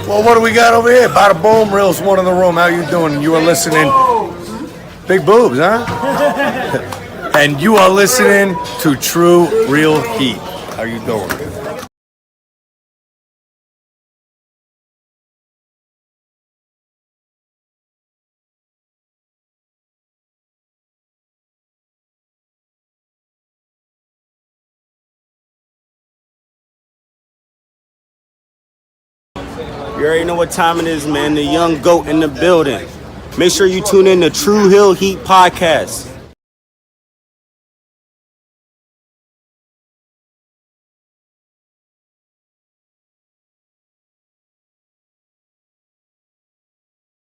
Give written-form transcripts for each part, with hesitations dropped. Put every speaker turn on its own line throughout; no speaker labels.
Well, what do we got over here? Bada boom, Real's one in the room. How you doing? You are listening. Big boobs, huh? And you are listening to Tru Heel Heat. How you doing?
You already know what time it is, man. The young goat in the building. Make sure you tune in to Tru Heel Heat Podcast.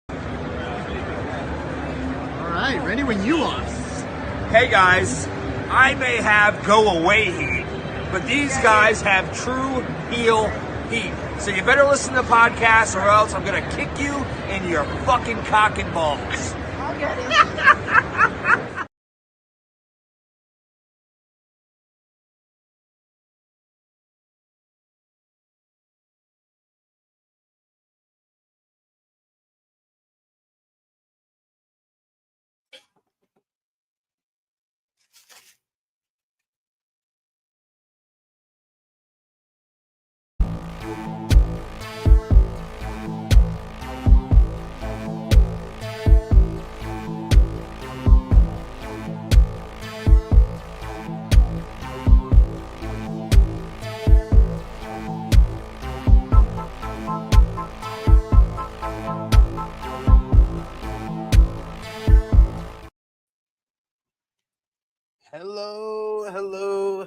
All right, ready when you are.
Hey guys, I may have go away heat, but these guys have Tru Heel Heat. So you better listen to the podcast or else I'm gonna kick you in your fucking cock and balls.
I'll get it.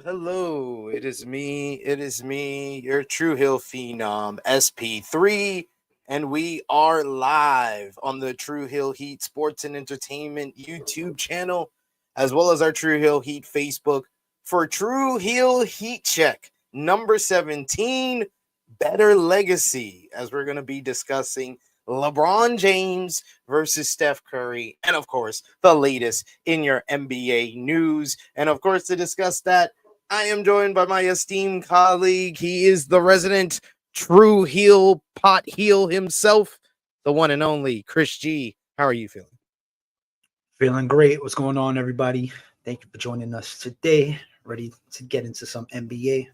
Hello. It is me, your Tru Heel Phenom, SP3, and we are live on the Tru Heel Heat Sports and Entertainment YouTube channel, as well as our Tru Heel Heat Facebook for Tru Heel Heat Check, number 17, Better Legacy, as we're going to be discussing LeBron James versus Steph Curry, and of course, the latest in your NBA news. And of course, to discuss that, I am joined by my esteemed colleague. He is the resident Tru Heel pot heel himself, the one and only Chris G. How are you feeling?
Feeling great. What's going on, everybody? Thank you for joining us today. Ready to get into some NBA.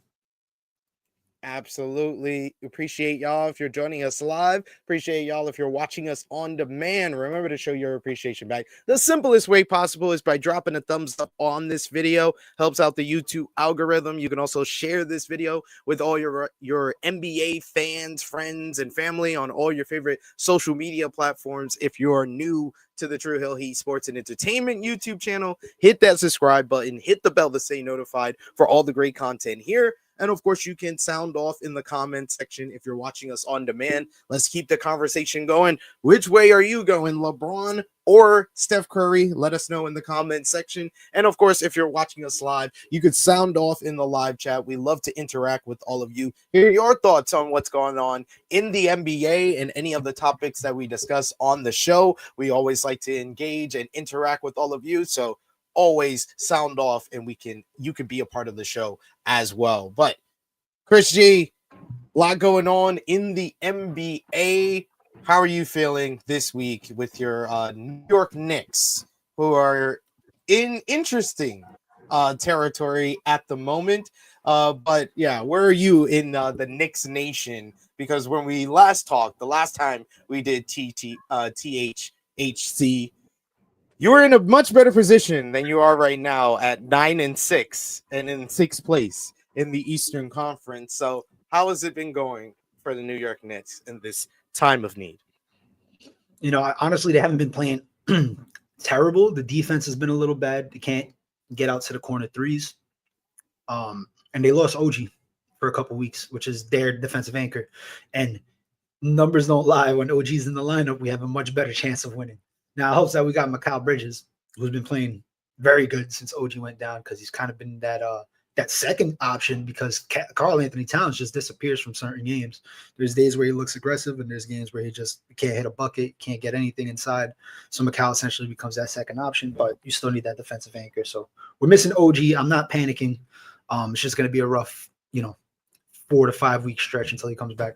Absolutely. Appreciate y'all if you're joining us live. Appreciate y'all if you're watching us on demand. Remember to show your appreciation back. The simplest way possible is by dropping a thumbs up on this video. Helps out the YouTube algorithm. You can also share this video with all your NBA fans, friends, and family on all your favorite social media platforms. If you're new to the Tru Heel Heat Sports and Entertainment YouTube channel, hit that subscribe button, hit the bell to stay notified for all the great content here. And of course, you can sound off in the comment section if you're watching us on demand. Let's keep the conversation going. Which way are you going, LeBron or Steph Curry? Let us know in the comment section. And of course, if you're watching us live, you could sound off in the live chat. We love to interact with all of you. Hear your thoughts on what's going on in the NBA and any of the topics that we discuss on the show. We always like to engage and interact with all of you. So always sound off and you can be a part of the show as well. But Chris G, a lot going on in the NBA. How are you feeling this week with your New York Knicks, who are in interesting territory at the moment? But yeah, where are you in the Knicks nation? Because when we last talked, the last time we did THHC, you were in a much better position than you are right now at 9-6 and in 6th place in the Eastern Conference. So how has it been going for the New York Knicks in this time of need?
You know, honestly, they haven't been playing terrible. The defense has been a little bad. They can't get out to the corner threes. And they lost OG for a couple weeks, which is their defensive anchor. And numbers don't lie. When OG's in the lineup, we have a much better chance of winning. Now, I hope that we got Mikal Bridges, who's been playing very good since OG went down, because he's kind of been that second option, because Karl Anthony Towns just disappears from certain games. There's days where he looks aggressive, and there's games where he just can't hit a bucket, can't get anything inside. So Mikal essentially becomes that second option, but you still need that defensive anchor. So we're missing OG. I'm not panicking. It's just going to be a rough, 4 to 5 week stretch until he comes back.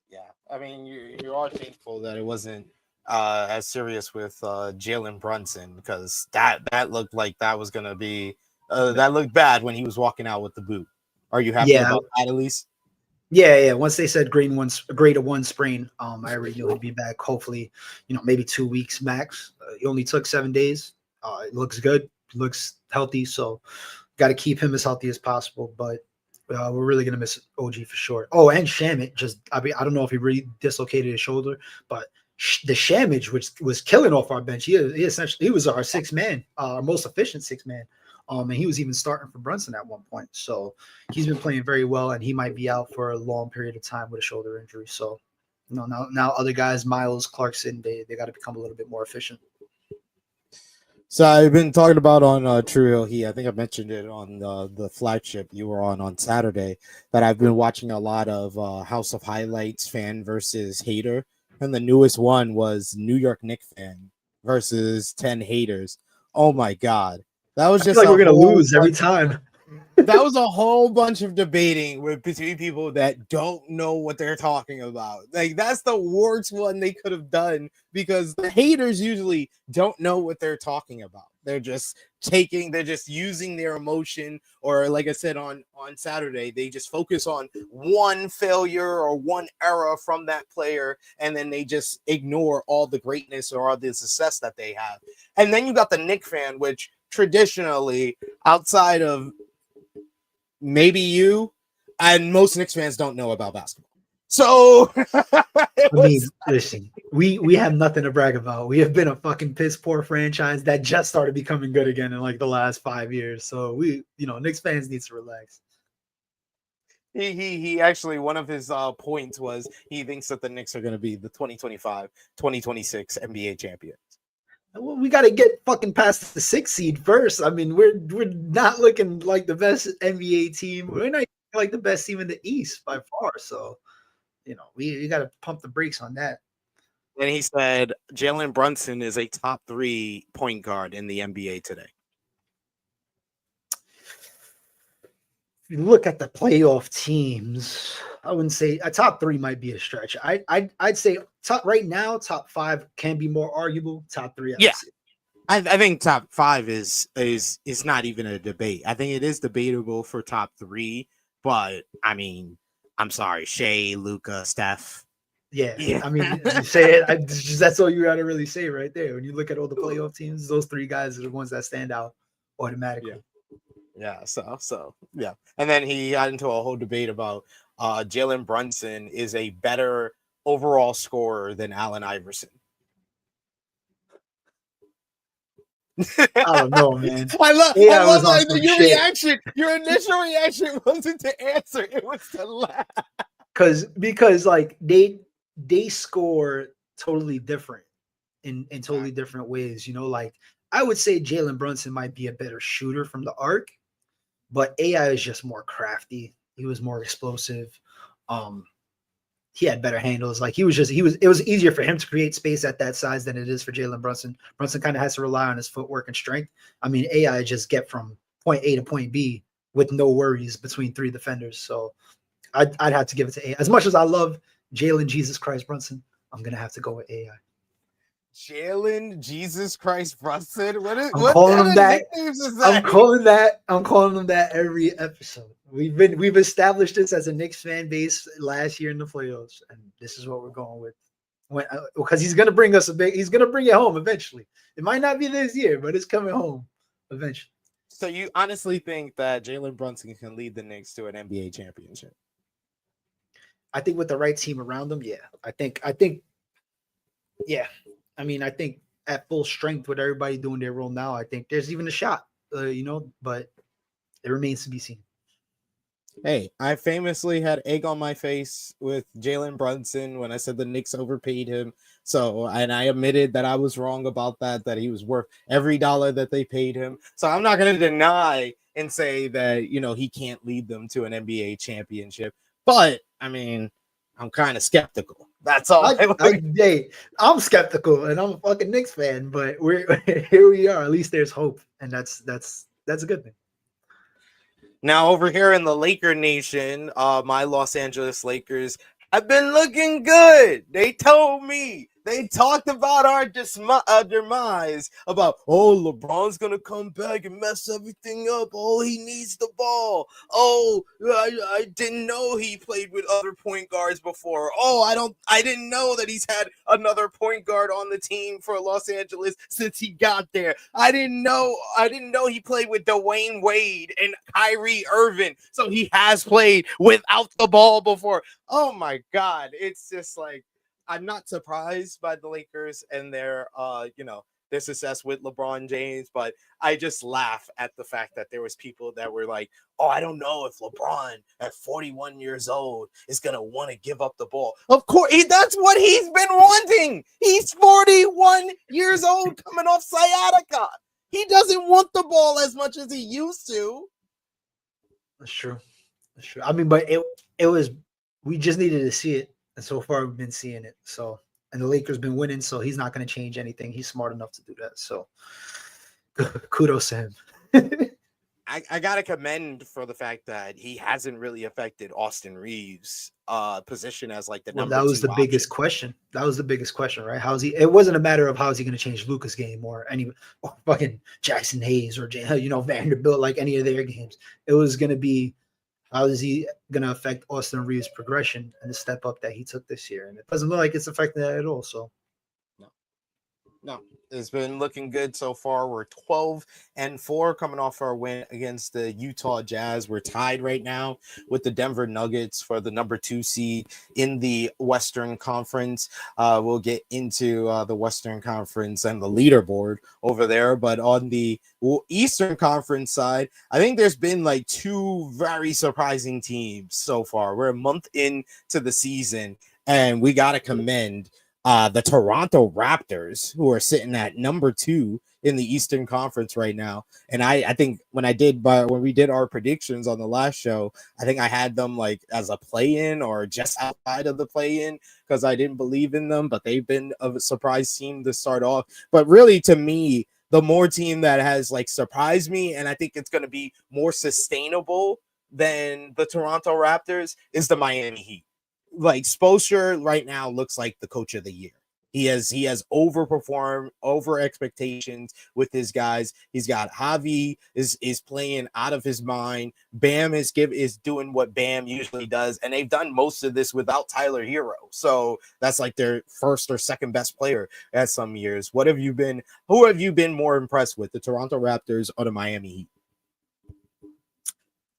Yeah, I mean, you are thankful that it wasn't as serious with Jalen Brunson, because that looked like that was gonna be that looked bad when he was walking out with the boot. Are you happy
Yeah.
about that at least?
Yeah. Once they said grade of one sprain, I already knew he'd be back. Hopefully, maybe 2 weeks max. He only took 7 days. It looks good. Looks healthy. So got to keep him as healthy as possible. But we're really gonna miss OG for sure. Oh, and Shamit I don't know if he really dislocated his shoulder, but the Shamage, which was killing off our bench, he essentially was our sixth man, our most efficient sixth man. And he was even starting for Brunson at one point. So he's been playing very well, and he might be out for a long period of time with a shoulder injury. So now other guys, Miles, Clarkson, they got to become a little bit more efficient.
So I've been talking about on Tru Heel Heat. I think I mentioned it on the flagship you were on Saturday, that I've been watching a lot of House of Highlights fan versus hater, and the newest one was New York Knicks fan versus 10 haters. Oh my God, that was just
like we're gonna lose every time.
That was a whole bunch of debating between people that don't know what they're talking about. Like, that's the worst one they could have done, because the haters usually don't know what they're talking about. They're just using their emotion, or like I said on Saturday, they just focus on one failure or one error from that player, and then they just ignore all the greatness or all the success that they have. And then you got the Knicks fan, which traditionally, outside of maybe you and most Knicks fans, don't know about basketball. So
listen, we have nothing to brag about. We have been a fucking piss poor franchise that just started becoming good again in like the last 5 years. So Knicks fans need to relax.
He actually, one of his points was he thinks that the Knicks are going to be the 2025-2026 NBA champions.
Well, we got to get fucking past the 6th seed first. I mean, we're not looking like the best NBA team. We're not like the best team in the East by far. So, we got to pump the brakes on that.
And he said Jalen Brunson is a top 3 point guard in the NBA today.
If you look at the playoff teams, I wouldn't say a top 3 might be a stretch. I'd say right now, top 5 can be more arguable. Top 3,
yeah. I think top 5 is not even a debate. I think it is debatable for top 3, but I mean, I'm sorry, Shea, Luka, Steph.
Yeah. I mean, you say it. That's all you got to really say right there. When you look at all the playoff teams, those 3 guys are the ones that stand out automatically.
Yeah. So yeah. And then he got into a whole debate about Jalen Brunson is a better overall scorer than Allen Iverson.
I don't know, man.
I love like your reaction. Your initial reaction wasn't to answer; it was to laugh.
Because like they score totally different in totally different ways. Like I would say Jalen Brunson might be a better shooter from the arc, but AI is just more crafty. He was more explosive. He had better handles. Like it was easier for him to create space at that size than it is for Jalen Brunson. Brunson kind of has to rely on his footwork and strength. I mean, AI just get from point A to point B with no worries between 3 defenders. So I'd have to give it to AI. As much as I love Jalen Jesus Christ Brunson, I'm gonna have to go with AI.
Jalen Jesus Christ Brunson.
I'm calling him that every episode. We've established this as a Knicks fan base last year in the playoffs, and this is what we're going with. Because he's gonna bring it home eventually. It might not be this year, but it's coming home eventually.
So you honestly think that Jalen Brunson can lead the Knicks to an NBA championship?
I think with the right team around him, yeah. I think, yeah. I mean, I think at full strength with everybody doing their role now, I think there's even a shot, but it remains to be seen.
Hey, I famously had egg on my face with Jalen Brunson when I said the Knicks overpaid him. So, and I admitted that I was wrong about that he was worth every dollar that they paid him. So I'm not going to deny and say that, he can't lead them to an NBA championship. But, I mean, I'm kind of skeptical. That's all.
I'm skeptical, and I'm a fucking Knicks fan, but here we are. At least there's hope, and that's a good thing.
Now, over here in the Laker Nation, my Los Angeles Lakers I've been looking good. They told me. They talked about our demise. About, oh, LeBron's going to come back and mess everything up. Oh, he needs the ball. Oh, I didn't know he played with other point guards before. Oh, I didn't know that he's had another point guard on the team for Los Angeles since he got there. I didn't know he played with Dwayne Wade and Kyrie Irving. So he has played without the ball before. Oh my God. It's just like, I'm not surprised by the Lakers and their their success with LeBron James, but I just laugh at the fact that there was people that were like, oh, I don't know if LeBron at 41 years old is going to want to give up the ball. Of course, that's what he's been wanting. He's 41 years old coming off sciatica. He doesn't want the ball as much as he used to.
That's true. That's true. I mean, but it was, we just needed to see it. And so far, we've been seeing it. So, and the Lakers been winning, so he's not going to change anything. He's smart enough to do that. So, kudos to him.
I got to commend for the fact that he hasn't really affected Austin Reeves' position as like the number
That was the biggest question. That was the biggest question, right? How's he? It wasn't a matter of how's he going to change Luka's game or fucking Jackson Hayes or Vanderbilt, like any of their games. It was going to be, how is he going to affect Austin Reeves' progression and the step up that he took this year? And it doesn't look like it's affecting that at all. So,
no, it's been looking good so far. We're 12-4 coming off our win against the Utah Jazz. We're tied right now with the Denver Nuggets for the number 2 seed in the Western Conference. We'll get into the Western Conference and the leaderboard over there. But on the Eastern Conference side, I think there's been like 2 very surprising teams so far. We're a month into the season, and we got to commend the Toronto Raptors, who are sitting at number 2 in the Eastern Conference right now. And I think when we did our predictions on the last show, I think I had them like as a play-in or just outside of the play-in because I didn't believe in them, but they've been a surprise team to start off. But really, to me, the more team that has like surprised me, and I think it's going to be more sustainable than the Toronto Raptors, is the Miami Heat. Like Spoelstra right now looks like the coach of the year. He has overperformed over expectations with his guys. He's got Javi is playing out of his mind. Bam is doing what Bam usually does, and they've done most of this without Tyler Hero. So that's like their first or second best player at some years. Who have you been more impressed with, the Toronto Raptors or the Miami Heat?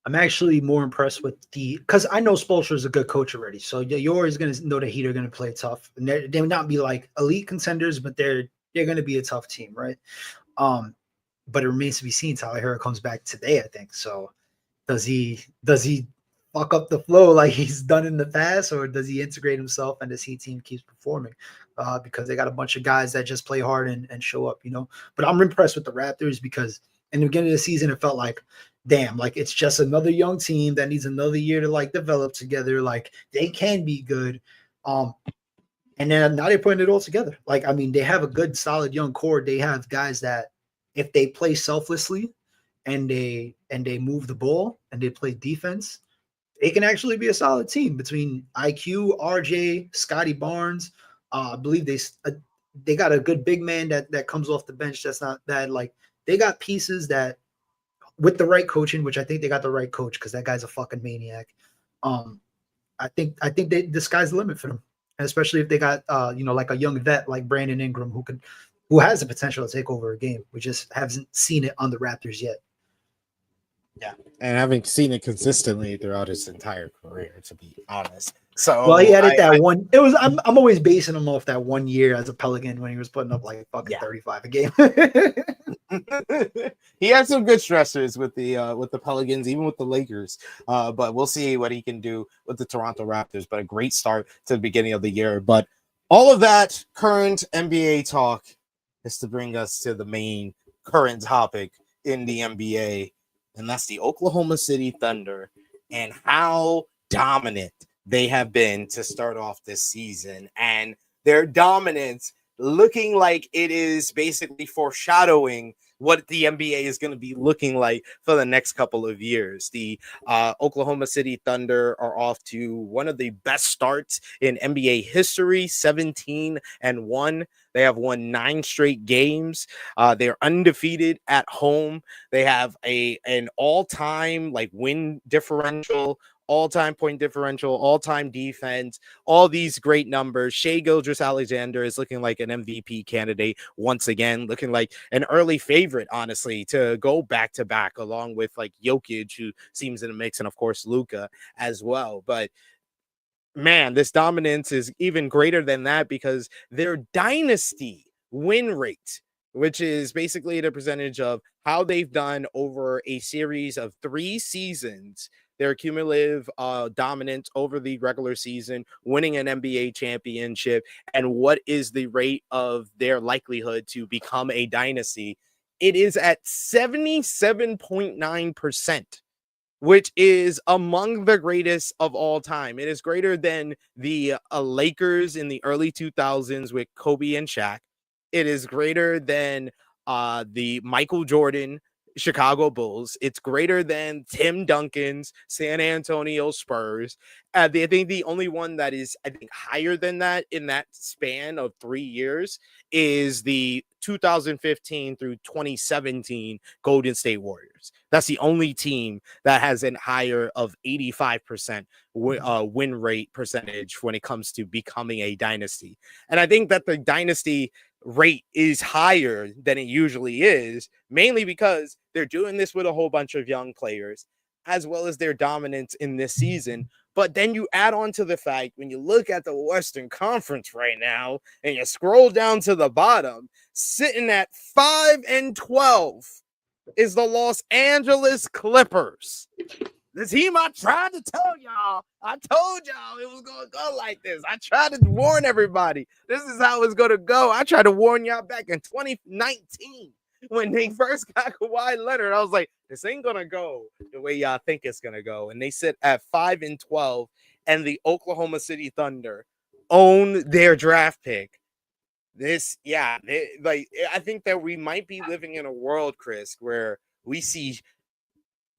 I'm actually more impressed with because I know Spoelstra is a good coach already. So you're always going to know the Heat are going to play tough. And they will not be like elite contenders, but they're going to be a tough team, right? But it remains to be seen. Tyler Hero comes back today, I think. So does he fuck up the flow like he's done in the past, or does he integrate himself and this Heat team keeps performing? Because they got a bunch of guys that just play hard and show up, But I'm impressed with the Raptors because in the beginning of the season, it felt like, damn, like it's just another young team that needs another year to like develop together. Like they can be good. And then now they're putting it all together. Like, I mean, they have a good, solid young core. They have guys that if they play selflessly and they move the ball and they play defense, it can actually be a solid team between IQ, RJ, Scotty Barnes. I believe they got a good big man that comes off the bench. That's not bad. Like they got pieces that, with the right coaching, which I think they got the right coach because that guy's a fucking maniac. I think the sky's the limit for them, and especially if they got like a young vet like Brandon Ingram who has the potential to take over a game. We just haven't seen it on the Raptors yet.
Yeah, and having seen it consistently throughout his entire career, to be honest. So
well, he had it one. It was I'm always basing him off that 1 year as a Pelican when he was putting up like fucking 35 a game.
He had some good stressors with the Pelicans, even with the Lakers. But we'll see what he can do with the Toronto Raptors. But a great start to the beginning of the year. But all of that current NBA talk is to bring us to the main current topic in the NBA, and that's the Oklahoma City Thunder and how dominant they have been to start off this season. And their dominance looking like it is basically foreshadowing what the NBA is going to be looking like for the next couple of years. The Oklahoma City Thunder are off to one of the best starts in NBA history, 17-1. They have won 9 straight games. They're undefeated at home. They have an all-time like win differential, all-time point differential, all-time defense, all these great numbers. Shai Gilgeous-Alexander is looking like an MVP candidate once again, looking like an early favorite, honestly, to go back-to-back along with like Jokic, who seems in the mix, and of course Luka as well. But man, this dominance is even greater than that because their dynasty win rate, which is basically the percentage of how they've done over a series of 3 seasons, their cumulative dominance over the regular season, winning an NBA championship, and what is the rate of their likelihood to become a dynasty. It is at 77.9%, which is among the greatest of all time. It is greater than the Lakers in the early 2000s with Kobe and Shaq. It is greater than the Michael Jordan Chicago Bulls. It's greater than Tim Duncan's San Antonio Spurs. I think the only one that is, I think, higher than that in that span of 3 years is the 2015 through 2017 Golden State Warriors. That's the only team that has an higher of 85% win rate percentage when it comes to becoming a dynasty. And I think that the dynasty rate is higher than it usually is, mainly because they're doing this with a whole bunch of young players, as well as their dominance in this season. But then you add on to the fact, when you look at the Western Conference right now, and you scroll down to the bottom, sitting at 5-12 is the Los Angeles Clippers. The team I tried to tell y'all, I told y'all it was going to go like this. I tried to warn everybody. This is how it's going to go. I tried to warn y'all back in 2019 when they first got Kawhi Leonard. I was like, this ain't going to go the way y'all think it's going to go. And they sit at 5-12, and the Oklahoma City Thunder own their draft pick. I think that we might be living in a world, Chris, where we see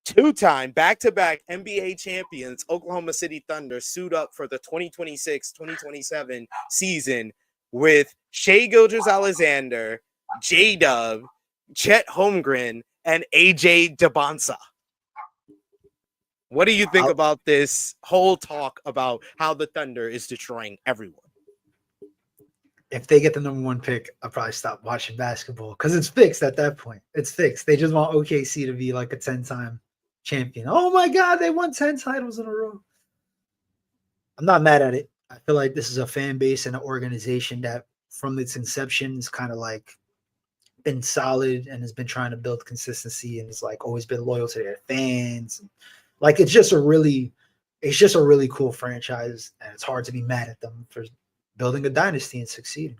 2-time back-to-back NBA champions Oklahoma City Thunder suit up for the 2026-2027 season with Shai Gilgeous-Alexander, J-Dub, Chet Holmgren, and AJ Debonsa. What do you think about this whole talk about how the Thunder is destroying everyone?
If they get the number 1 pick, I'll probably stop watching basketball because it's fixed at that point. It's fixed. They just want OKC to be like a 10-time champion. Oh my God, they won 10 titles in a row. I'm not mad at it. I feel like this is a fan base and an organization that from its inception is kind of like been solid and has been trying to build consistency and it's like always been loyal to their fans. Like it's just a really cool franchise, and it's hard to be mad at them for building a dynasty and succeeding.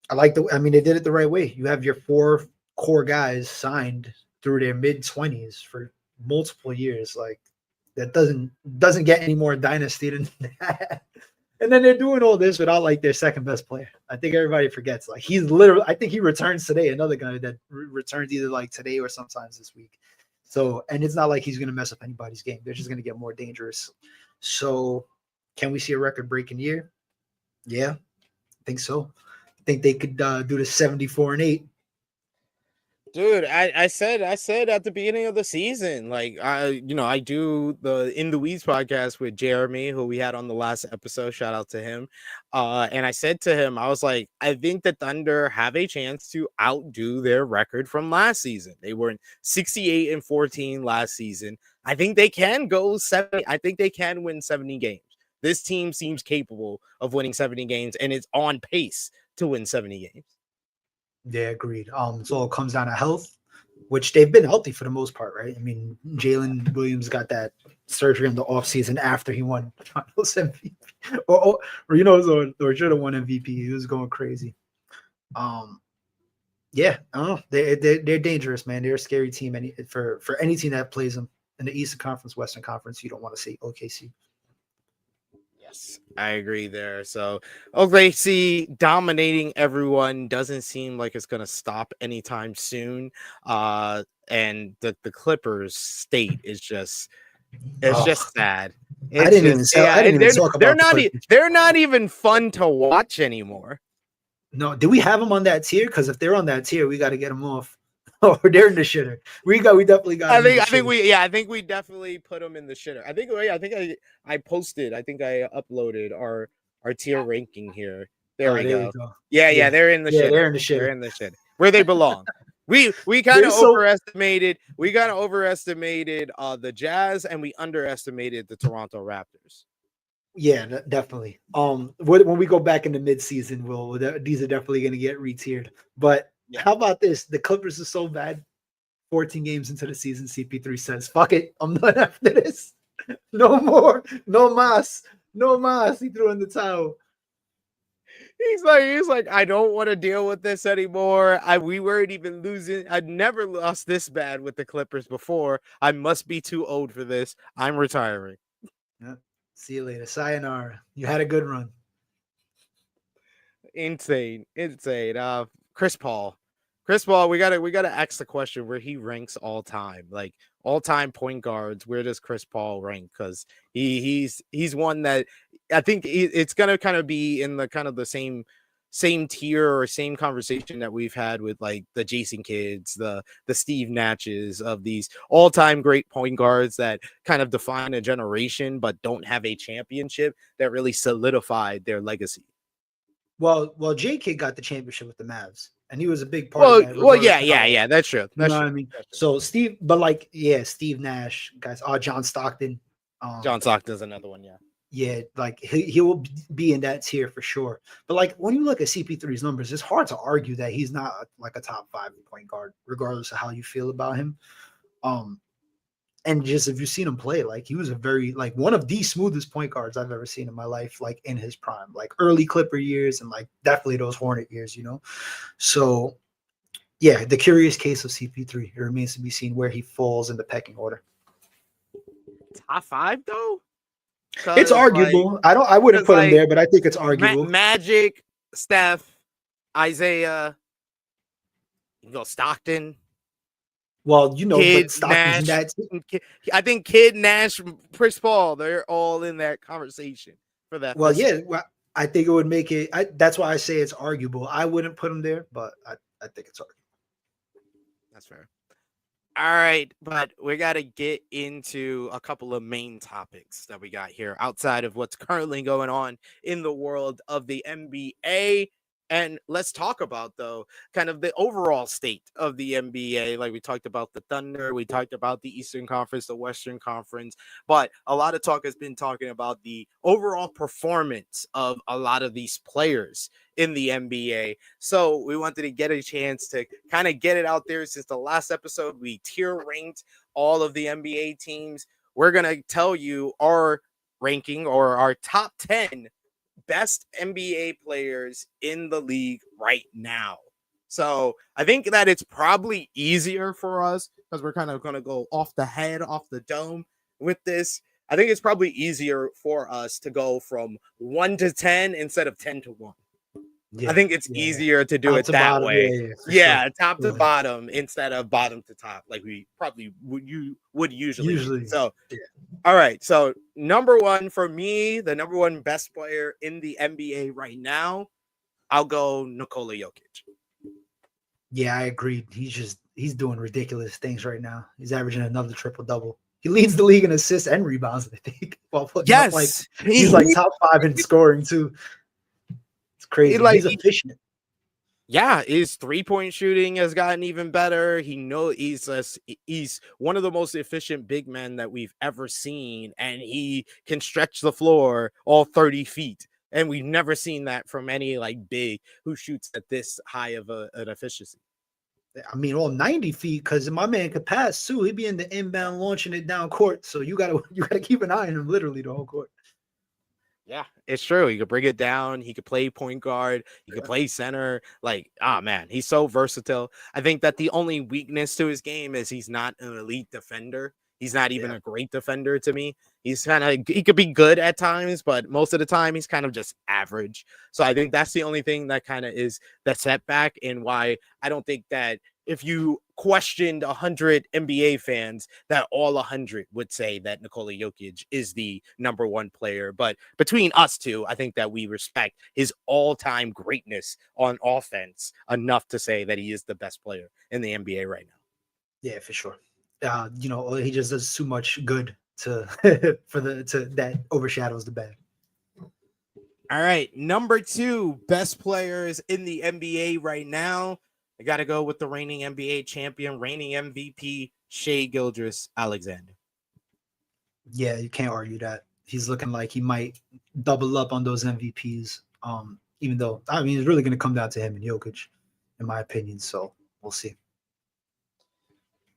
They did it the right way. You have your 4 core guys signed through their mid-20s for multiple years. Like that doesn't get any more dynasty than that. And then they're doing all this without like their second best player. I think everybody forgets. Like I think he returns today. Another guy that returns either like today or sometimes this week. So, and it's not like he's going to mess up anybody's game. They're just going to get more dangerous. So, can we see a record-breaking year? Yeah, I think so. I think they could do the 74-8.
Dude, I said at the beginning of the season, like I do the In the Weeds podcast with Jeremy, who we had on the last episode. Shout out to him. And I said to him, I was like, I think the Thunder have a chance to outdo their record from last season. They were 68-14 last season. I think they can go 70. I think they can win 70 games. This team seems capable of winning 70 games, and it's on pace to win 70 games.
Yeah, agreed. So it comes down to health, which they've been healthy for the most part, right? I mean, Jalen Williams got that surgery in the offseason after he won Finals MVP, or should have won MVP. He was going crazy. Yeah, I don't know. They're dangerous, man. They're a scary team. For any team that plays them in the Eastern Conference, Western Conference, you don't want to see OKC.
Yes, I agree there. So OKC dominating everyone doesn't seem like it's gonna stop anytime soon. And the Clippers state is just it's
Oh,
just sad.
I
It's
didn't even
just
say I didn't even talk
they're
about the
not
Clippers.
they're not even fun to watch anymore.
No, did we have them on that tier? Because if they're on that tier, we got to get them off. Or they're in the shitter. We definitely got.
I
them in
think
the shitter.
I think we definitely put them in the shitter. I posted. I think I uploaded our tier ranking here. There
Oh,
we
there we
go.
go.
Yeah, they're in the
Yeah,
shitter.
they're in the
They're
shitter.
in the shitter where they belong. We kind
They're
of
so
overestimated. We kind of overestimated the Jazz, and we underestimated the Toronto Raptors.
yeah, definitely. When we go back in the midseason, these are definitely going to get retiered. But
Yeah.
how about this? The Clippers are so bad. 14 games into the season, CP3 says, "Fuck it, I'm done after this. No more, no mas, no mas." He threw in the towel.
He's like, I don't want to deal with this anymore. We weren't even losing. I'd never lost this bad with the Clippers before. I must be too old for this. I'm retiring.
Yeah. See you later. Sayonara. You had a good run.
Insane. Chris Paul, we gotta ask the question where he ranks all time, like all time point guards. Where does Chris Paul rank? Because he's one that I think it's gonna kind of be in the kind of the same tier or same conversation that we've had with like the Jason Kidds, the Steve Natches of these all time great point guards that kind of define a generation but don't have a championship that really solidified their legacy.
Well, J Kid got the championship with the Mavs, and he was a big part of that.
Yeah, that's true.
You know what I mean? So Steve, but like, yeah, Steve Nash, guys. John Stockton.
John Stockton's another one, yeah.
Yeah, like he will be in that tier for sure. But like when you look at CP3's numbers, it's hard to argue that he's not like a top 5 point guard, regardless of how you feel about him. And just if you've seen him play, like he was a very like one of the smoothest point guards I've ever seen in my life, like in his prime, like early Clipper years and like definitely those Hornet years, you know. So yeah, the curious case of CP3. It remains to be seen where he falls in the pecking order.
Top 5 though?
It's arguable. Like, I wouldn't put him there, but I think it's arguable.
Magic, Steph, Isaiah, you go Stockton.
Well, you know,
Kid,
but Stockton's
Nash, I think Kid, Nash, Chris Paul, they're all in that conversation for that.
Well, yeah, I think it would make it. That's why I say it's arguable. I wouldn't put him there, but I think it's arguable.
That's fair. All right, but we got to get into a couple of main topics that we got here outside of what's currently going on in the world of the NBA. And let's talk about, though, kind of the overall state of the NBA. Like we talked about the Thunder, we talked about the Eastern Conference, the Western Conference, but a lot of talk has been talking about the overall performance of a lot of these players in the NBA. So we wanted to get a chance to kind of get it out there. Since the last episode, we tier ranked all of the NBA teams. We're going to tell you our ranking or our top 10 best NBA players in the league right now. So I think that it's probably easier for us because we're kind of going to go off the head, off the dome with this. I think it's probably easier for us to go from 1 to 10 instead of 10 to 1. Yeah, I think it's easier to do it that bottom, way. Yeah, top to bottom instead of bottom to top, like we probably would usually. So, all right. So number 1 for me, the number 1 best player in the NBA right now, I'll go Nikola Jokic.
Yeah, I agree. He's doing ridiculous things right now. He's averaging another triple-double. He leads the league in assists and rebounds, I think. Well,
yes,
like he's like top 5 in scoring too. Crazy. He's efficient.
Yeah, his 3-point shooting has gotten even better. He's one of the most efficient big men that we've ever seen, and he can stretch the floor all 30 feet. And we've never seen that from any like big who shoots at this high of an efficiency.
I mean, all 90 feet, because my man could pass too. He'd be in the inbound launching it down court. So you gotta keep an eye on him literally the whole court.
Yeah, it's true. He could bring it down. He could play point guard. He could play center. Like, man, he's so versatile. I think that the only weakness to his game is he's not an elite defender. He's not even a great defender to me. He's kind of, he could be good at times, but most of the time he's kind of just average. So I think that's the only thing that kind of is the setback, and why I don't think that if you questioned 100 NBA fans, that all 100 would say that Nikola Jokic is the number one player. But between us two, I think that we respect his all-time greatness on offense enough to say that he is the best player in the NBA right now.
Yeah, for sure. He just does too much good to that overshadows the bad.
All right, number 2 best players in the NBA right now. I got to go with the reigning NBA champion, reigning MVP, Shai Gilgeous-Alexander.
Yeah, you can't argue that. He's looking like he might double up on those MVPs. Even though, I mean, it's really going to come down to him and Jokic, in my opinion. So we'll see.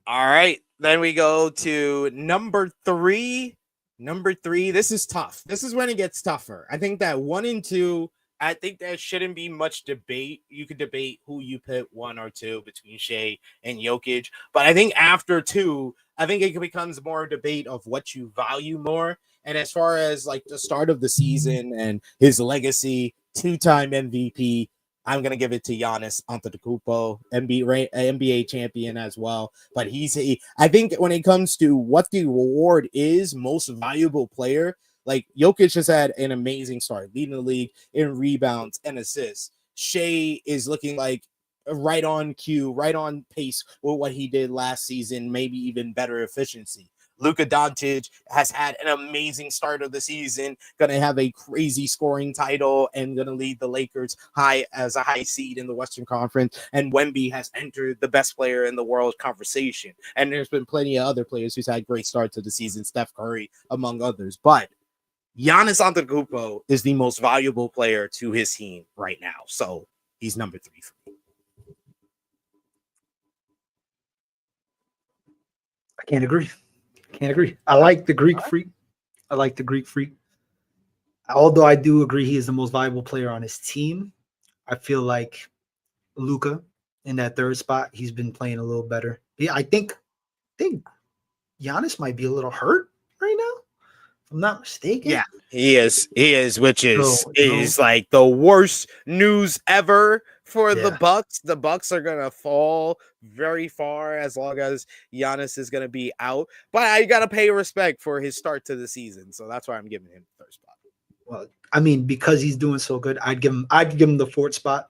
All right, then we go to number 3. Number 3, this is tough. This is when it gets tougher. I think that 1 and 2, I think there shouldn't be much debate. You could debate who you put 1 or 2 between Shai and Jokic. But I think after 2, I think it becomes more a debate of what you value more. And as far as like the start of the season and his legacy, 2-time MVP, I'm going to give it to Giannis Antetokounmpo, NBA champion as well. But I think when it comes to what the reward is, most valuable player, like Jokic has had an amazing start, leading the league in rebounds and assists. Shai is looking like right on cue, right on pace with what he did last season, maybe even better efficiency. Luka Doncic has had an amazing start of the season, going to have a crazy scoring title and going to lead the Lakers as a high seed in the Western Conference. And Wemby has entered the best player in the world conversation. And there's been plenty of other players who's had great starts to the season, Steph Curry, among others. But Giannis Antetokounmpo is the most valuable player to his team right now. So he's number 3 for me.
I can't agree. I like the Greek freak. Although I do agree he is the most valuable player on his team, I feel like Luka in that 3rd spot, he's been playing a little better. Yeah, I think Giannis might be a little hurt right now, if I'm not mistaken.
Yeah, he is, which is like the worst news ever for the Bucks. The Bucks are gonna fall very far as long as Giannis is gonna be out. But I gotta pay respect for his start to the season, so that's why I'm giving him the 3rd spot.
Well, I mean, because he's doing so good, I'd give him the 4th spot.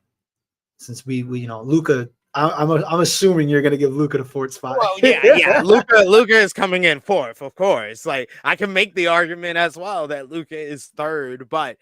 Since we Luka, I'm assuming you're gonna give Luka the 4th spot.
Well, yeah. Luka is coming in 4th, of course. Like I can make the argument as well that Luka is 3rd, but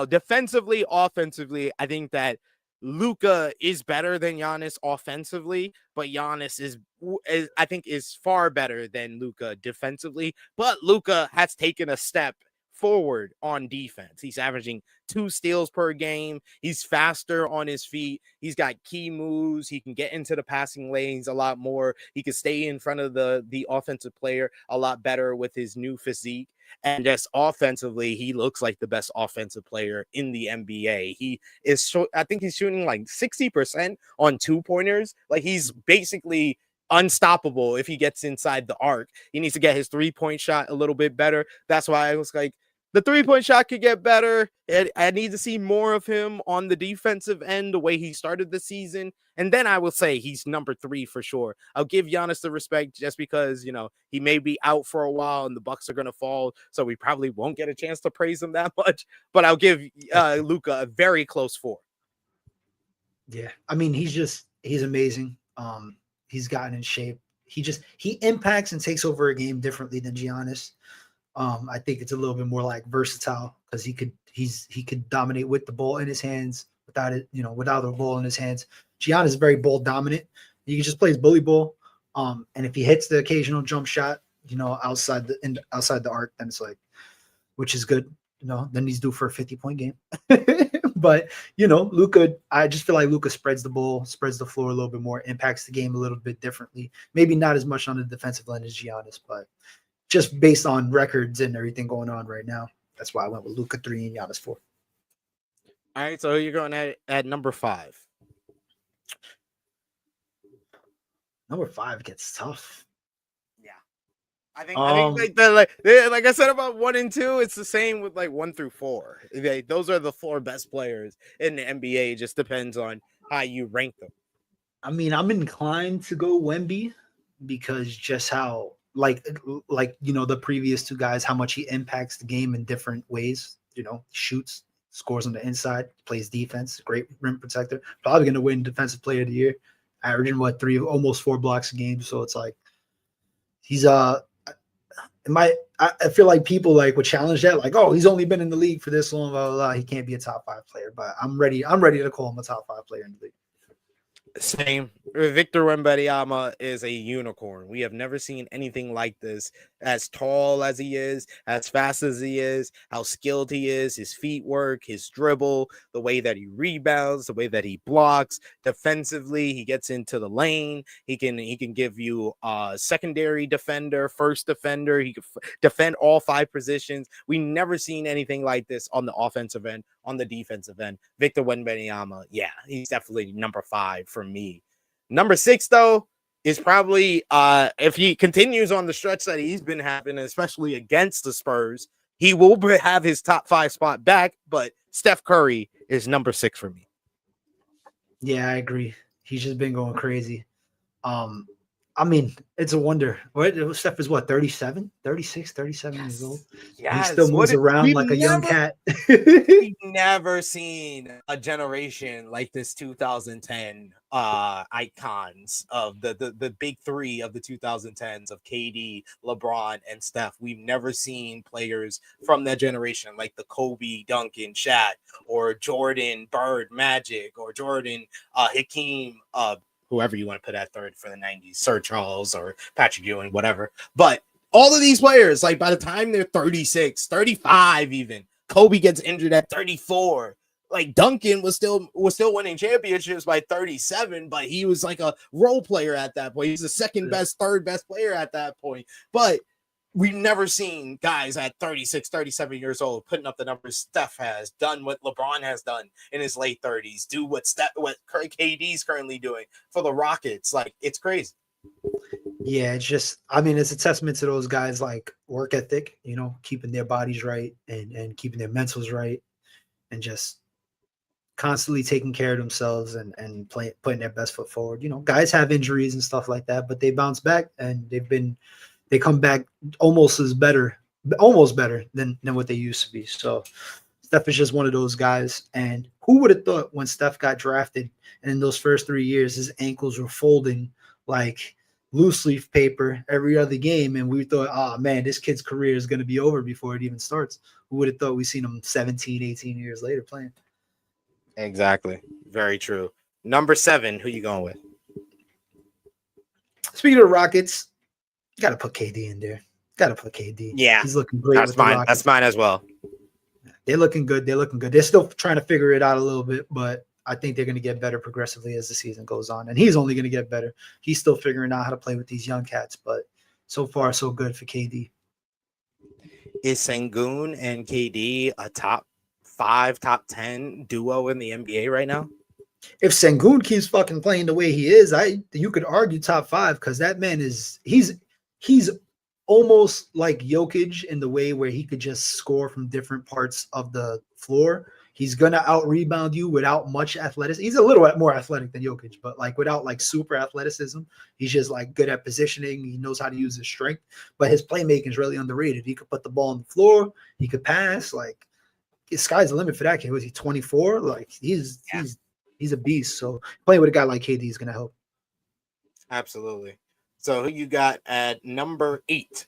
defensively, offensively, I think that Luka is better than Giannis offensively, but Giannis is far better than Luka defensively. But Luka has taken a step forward on defense. He's averaging 2 steals per game. He's faster on his feet. He's got key moves. He can get into the passing lanes a lot more. He can stay in front of the offensive player a lot better with his new physique. And just offensively, he looks like the best offensive player in the NBA. I think he's shooting like 60% on 2-pointers. Like he's basically unstoppable if he gets inside the arc. He needs to get his 3-point shot a little bit better. That's why I was like, the 3-point shot could get better. I need to see more of him on the defensive end, the way he started the season. And then I will say he's number 3 for sure. I'll give Giannis the respect just because, he may be out for a while and the Bucks are going to fall. So we probably won't get a chance to praise him that much. But I'll give Luka a very close 4.
Yeah. I mean, he's amazing. He's gotten in shape. He impacts and takes over a game differently than Giannis. I think it's a little bit more like versatile because he could dominate with the ball in his hands without the ball in his hands. Giannis is very ball dominant. He just plays bully ball. And if he hits the occasional jump shot, outside the arc, then it's like, which is good. Then he's due for a 50-point game. But Luka, I just feel like Luka spreads the floor a little bit more, impacts the game a little bit differently. Maybe not as much on the defensive end as Giannis, but just based on records and everything going on right now, that's why I went with Luka 3 and Giannis 4.
All right, so you're going at number 5.
Number 5 gets tough.
Yeah. I think like I said about 1 and 2, it's the same with like 1 through 4. Those are the 4 best players in the NBA. It just depends on how you rank them.
I mean, I'm inclined to go Wemby because just how the previous 2 guys, how much he impacts the game in different ways. Shoots, scores on the inside, plays defense, great rim protector. Probably going to win Defensive Player of the Year, averaging almost 4 blocks a game. So it's like he's I feel like people would challenge that, like, oh, he's only been in the league for this long, blah, blah, blah. He can't be a top 5 player, but I'm ready to call him a top 5 player in the league.
Same. Victor Wembanyama is a unicorn. We have never seen anything like this. As tall as he is, as fast as he is, how skilled he is, his feet work, his dribble, the way that he rebounds, the way that he blocks defensively. He gets into the lane. He can give you a secondary defender, first defender. He can defend all 5 positions. We never seen anything like this on the offensive end. On the defensive end, Victor Wembanyama, yeah, he's definitely number 5 for me. Number 6, though, is probably if he continues on the stretch that he's been having, especially against the Spurs, he will have his top 5 spot back. But Steph Curry is number 6 for me.
Yeah, I agree. He's just been going crazy. I mean, it's a wonder. Steph is 37, 36, 37 years old.
Yes.
He still moves around like a young cat.
We've never seen a generation like this 2010 icons of the big 3 of the 2010s of KD, LeBron, and Steph. We've never seen players from that generation like the Kobe, Duncan, Shaq, or Jordan, Bird, Magic, or Jordan, Hakeem, whoever you want to put at 3rd for the 90s, Sir Charles or Patrick Ewing, whatever. But all of these players, like by the time they're 36, 35 even, Kobe gets injured at 34. Like Duncan was still winning championships by 37, but he was like a role player at that point. He's the second best, third best player at that point. But we've never seen guys at 36, 37 years old putting up the numbers Steph has done, what LeBron has done in his late 30s, do what KD's currently doing for the Rockets. Like, it's crazy.
Yeah, it's just, I mean, it's a testament to those guys' like work ethic, keeping their bodies right and keeping their mentals right and just constantly taking care of themselves and putting their best foot forward. Guys have injuries and stuff like that, but they bounce back and they come back almost better than what they used to be. So Steph is just one of those guys. And who would have thought when Steph got drafted and in those first 3 years, his ankles were folding like loose leaf paper every other game. And we thought, oh man, this kid's career is going to be over before it even starts. Who would have thought we'd seen him 17, 18 years later playing?
Exactly. Very true. Number 7, who you going with?
Speaking of Rockets, you got to put KD in there. Got to put KD.
Yeah.
He's looking great.
That's mine. That's mine as well.
They're looking good. They're still trying to figure it out a little bit, but I think they're going to get better progressively as the season goes on. And he's only going to get better. He's still figuring out how to play with these young cats, but so far, so good for KD.
Is Sengun and KD a top 5, top 10 duo in the NBA right now?
If Sengun keeps fucking playing the way he is, you could argue top 5 because that man he's almost like Jokic in the way where he could just score from different parts of the floor. He's gonna out rebound you without much athleticism. He's a little more athletic than Jokic, but like without like super athleticism, he's just like good at positioning. He knows how to use his strength, but his playmaking is really underrated. He could put the ball on the floor. He could pass. Like the sky's the limit for that kid. Was he 24? Like he's a beast. So playing with a guy like KD is gonna help.
Absolutely. So who you got at number 8?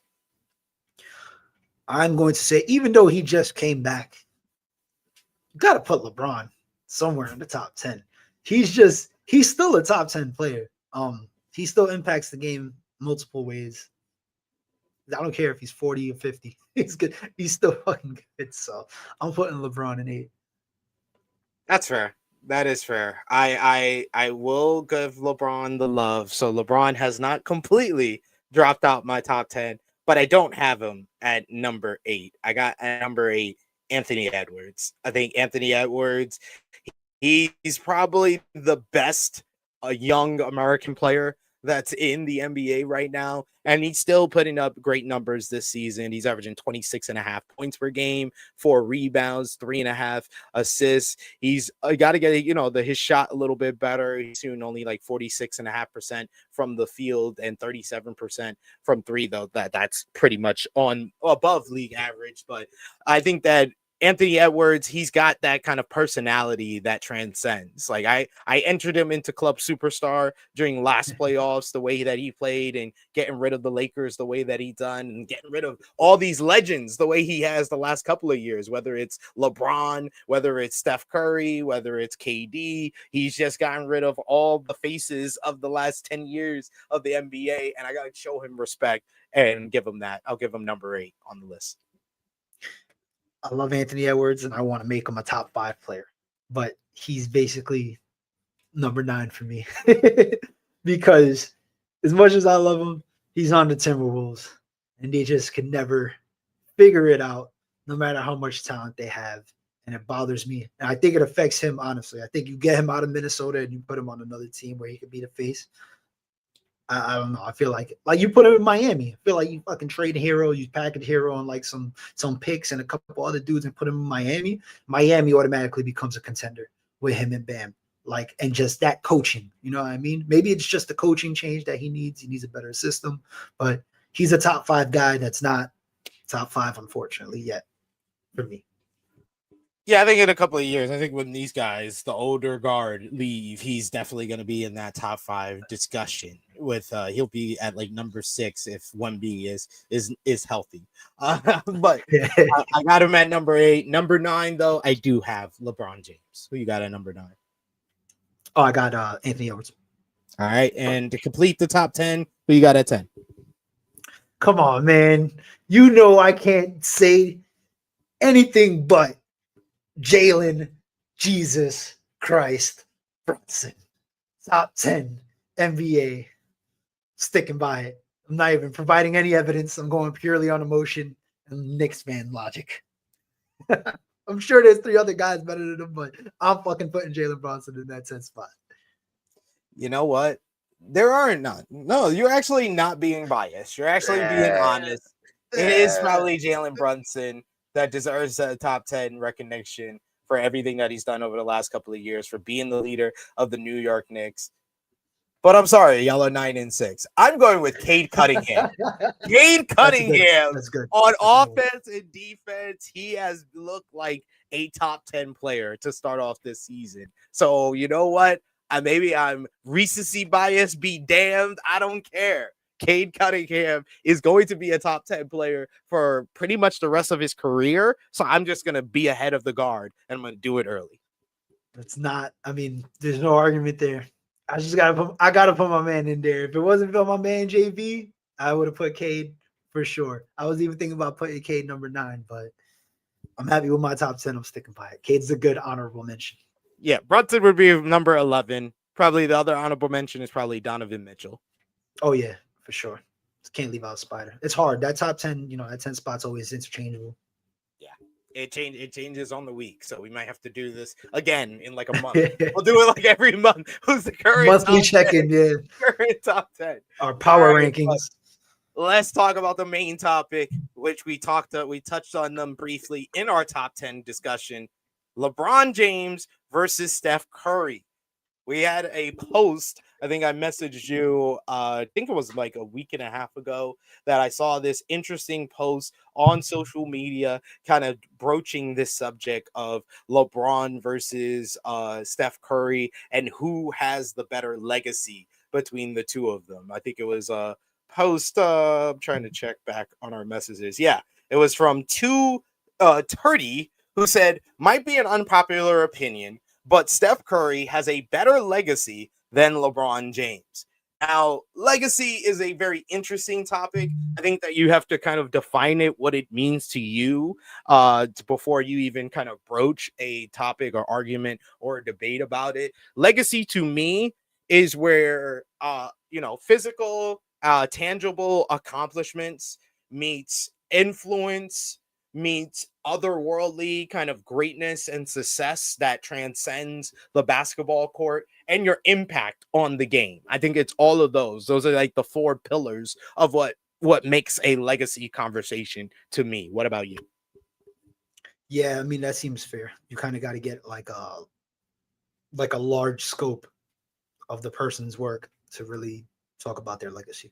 I'm going to say, even though he just came back, you got to put LeBron somewhere in the top 10. He's still a top 10 player. He still impacts the game multiple ways. I don't care if he's 40 or 50. He's good. He's still fucking good. So I'm putting LeBron in 8.
That's fair. That is fair. I will give LeBron the love. So LeBron has not completely dropped out my top 10, but I don't have him at number 8. I got at number 8 Anthony Edwards. I think Anthony Edwards, he's probably the best young American player that's in the NBA right now. And he's still putting up great numbers this season. He's averaging 26.5 points per game, 4 rebounds, 3.5 assists. He's got to get, his shot a little bit better. He's shooting only like 46.5% from the field and 37% from three, though. That's pretty much on above league average. But I think that Anthony Edwards, he's got that kind of personality that transcends. Like I entered him into Club Superstar during last playoffs, the way that he played and getting rid of the Lakers the way that he done and getting rid of all these legends the way he has the last couple of years, whether it's LeBron, whether it's Steph Curry, whether it's KD. He's just gotten rid of all the faces of the last 10 years of the NBA, and I got to show him respect and give him that. I'll give him number 8 on the list.
I love Anthony Edwards, and I want to make him a top 5 player, but he's basically number 9 for me because as much as I love him, he's on the Timberwolves, and they just can never figure it out, no matter how much talent they have, and it bothers me. And I think it affects him, honestly. I think you get him out of Minnesota and you put him on another team where he could be the face. I don't know. I feel like you put him in Miami. I feel like you fucking trade Hero, you package Hero on like some picks and a couple other dudes and put him in Miami. Miami automatically becomes a contender with him and Bam. Like, and just that coaching, you know what I mean? Maybe it's just the coaching change that he needs. He needs a better system, but he's a top 5 guy that's not top 5, unfortunately, yet for me.
Yeah, I think in a couple of years, I think when these guys, the older guard, leave, he's definitely going to be in that top 5 discussion. With he'll be at like number 6 if 1B is healthy. But I got him at number 8. Number 9, though, I do have LeBron James. Who you got at number 9?
Oh, I got Anthony Edwards.
All right, and to complete the top 10, who you got at 10?
Come on, man. You know I can't say anything but Jalen Jesus Christ Brunson. Top 10 NBA. Sticking by it. I'm not even providing any evidence. I'm going purely on emotion and Knicks fan logic. I'm sure there's 3 other guys better than him, but I'm fucking putting Jalen Brunson in that 10th spot.
You know what? There aren't none. No, you're actually not being biased. You're actually being honest. It is probably Jalen Brunson that deserves a top 10 recognition for everything that he's done over the last couple of years, for being the leader of the New York Knicks. But I'm sorry, y'all are 9 and 6. I'm going with Cade Cunningham. Cade Cunningham
that's good.
On
That's
offense and defense, he has looked like a top 10 player to start off this season. So you know what? Maybe I'm recency bias, be damned. I don't care. Cade Cunningham is going to be a top 10 player for pretty much the rest of his career. So I'm just going to be ahead of the guard, and I'm going to do it early.
That's not, I mean, there's no argument there. I gotta put my man in there. If it wasn't for my man JV, I would have put Cade for sure. I was even thinking about putting Cade number 9, but I'm happy with my top 10. I'm sticking by it. Cade's a good honorable mention.
Yeah, Brunson would be number 11. Probably the other honorable mention is probably Donovan Mitchell.
Oh yeah, for sure. Can't leave out Spider. It's hard. That top 10, that 10 spot's always interchangeable.
Yeah. It changes on the week, so we might have to do this again in like a month. We'll do it like every month. Who's the current
monthly check-in? Yeah,
current top 10.
Our power rankings.
Let's talk about the main topic, which we touched on them briefly in our top 10 discussion. LeBron James versus Steph Curry. We had a post. I think I messaged you, I think it was like a week and a half ago, that I saw this interesting post on social media kind of broaching this subject of LeBron versus Steph Curry and who has the better legacy between the two of them. I think it was a post. I'm trying to check back on our messages. Yeah, it was from Turdy, who said, might be an unpopular opinion, but Steph Curry has a better legacy than LeBron James. Now, legacy is a very interesting topic. I think that you have to kind of define it, what it means to you, before you even kind of broach a topic or argument or a debate about it. Legacy to me is where, physical, tangible accomplishments meets influence, meets otherworldly kind of greatness and success that transcends the basketball court, and your impact on the game. I think it's all of those. Those are like the four pillars of what makes a legacy conversation to me. What about you?
Yeah, I mean that seems fair. You kind of got to get like a large scope of the person's work to really talk about their legacy.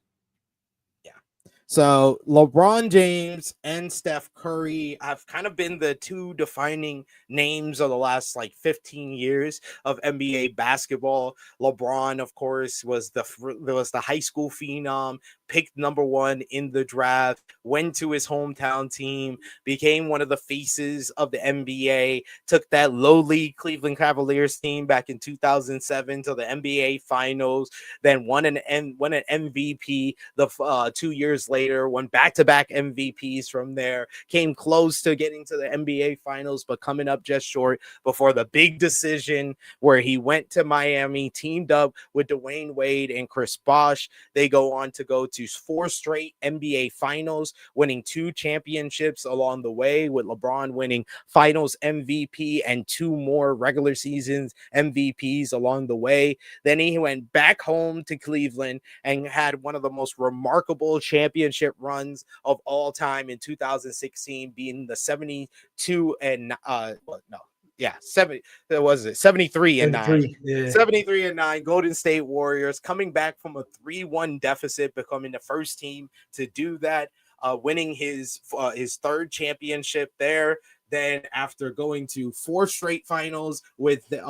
So LeBron James and Steph Curry have kind of been the two defining names of the last like 15 years of NBA basketball. LeBron, of course, was the high school phenom, picked number one in the draft, went to his hometown team, became one of the faces of the NBA, took that lowly Cleveland Cavaliers team back in 2007 to the NBA Finals, then won an MVP the 2 years later, won back-to-back MVPs from there, came close to getting to the NBA Finals, but coming up just short before the big decision where he went to Miami, teamed up with Dwayne Wade and Chris Bosh. They go on to go to 4 straight NBA Finals, winning 2 championships along the way, with LeBron winning Finals MVP and 2 more regular seasons MVPs along the way. Then he went back home to Cleveland and had one of the most remarkable championship runs of all time in 2016, being the 73 and 9.
Yeah.
73 and 9 Golden State Warriors, coming back from a 3-1 deficit, becoming the first team to do that, winning his third championship there. Then after going to 4 straight finals with the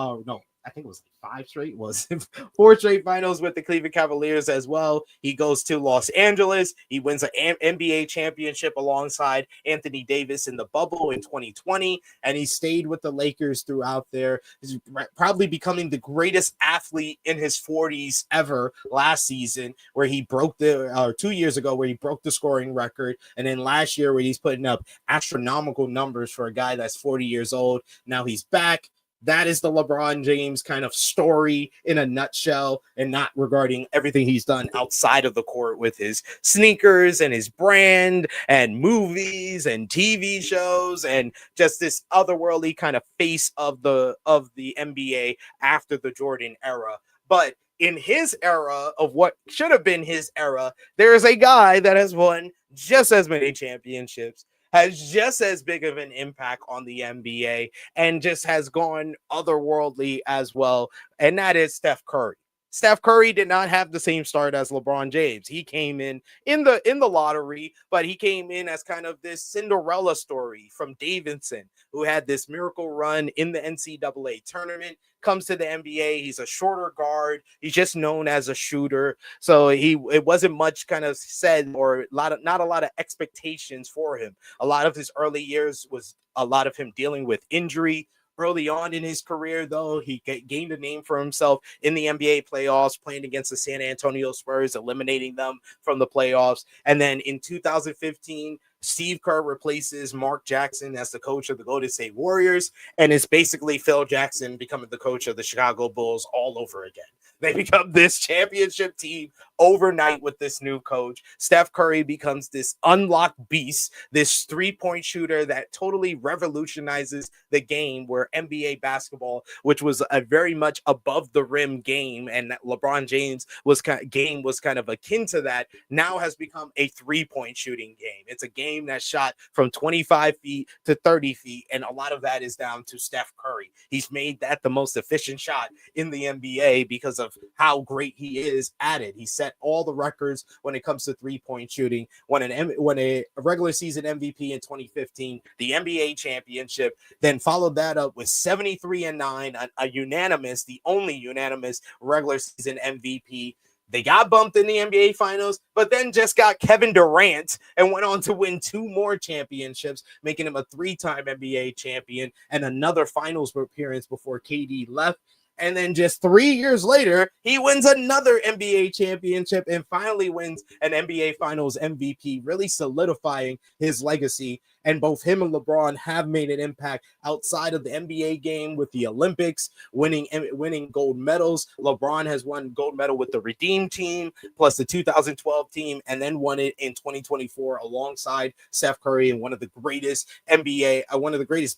I think it was 5 straight, was 4 straight finals with the Cleveland Cavaliers as well. He goes to Los Angeles. He wins an NBA championship alongside Anthony Davis in the bubble in 2020, and he stayed with the Lakers throughout there. He's probably becoming the greatest athlete in his 40s ever last season, where he broke 2 years ago, where he broke the scoring record, and then last year where he's putting up astronomical numbers for a guy that's 40 years old. Now he's back. That is the LeBron James kind of story in a nutshell, and not regarding everything he's done outside of the court with his sneakers and his brand and movies and TV shows and just this otherworldly kind of face of the NBA after the Jordan era. But in his era of what should have been his era, there is a guy that has won just as many championships, has just as big of an impact on the NBA, and just has gone otherworldly as well, and that is Steph Curry. Steph Curry did not have the same start as LeBron James. He came in the lottery, but he came in as kind of this Cinderella story from Davidson, who had this miracle run in the NCAA tournament, comes to the NBA. He's a shorter guard. He's just known as a shooter. So it wasn't much kind of said, or not a lot of expectations for him. A lot of his early years was a lot of him dealing with injury. Early on in his career, though, he gained a name for himself in the NBA playoffs, playing against the San Antonio Spurs, eliminating them from the playoffs. And then in 2015, Steve Kerr replaces Mark Jackson as the coach of the Golden State Warriors, and it's basically Phil Jackson becoming the coach of the Chicago Bulls all over again. They become this championship team overnight with this new coach. Steph Curry becomes this unlocked beast, this three-point shooter that totally revolutionizes the game, where NBA basketball, which was a very much above the rim game, and that LeBron James was kind of akin to that, now has become a three-point shooting game. It's a game that's shot from 25 feet to 30 feet, and a lot of that is down to Steph Curry. He's made that the most efficient shot in the NBA because of how great he is at it. He set all the records when it comes to three-point shooting. Won a regular season MVP in 2015, the NBA championship, then followed that up with 73 and 9, the only unanimous regular season MVP. They got bumped in the NBA Finals, but then just got Kevin Durant and went on to win 2 more championships, making him a 3-time NBA champion and another Finals appearance before KD left. And then just 3 years later, he wins another NBA championship and finally wins an NBA Finals MVP, really solidifying his legacy. And both him and LeBron have made an impact outside of the NBA game with the Olympics, winning gold medals. LeBron has won gold medal with the Redeem team, plus the 2012 team, and then won it in 2024 alongside Steph Curry in one of the greatest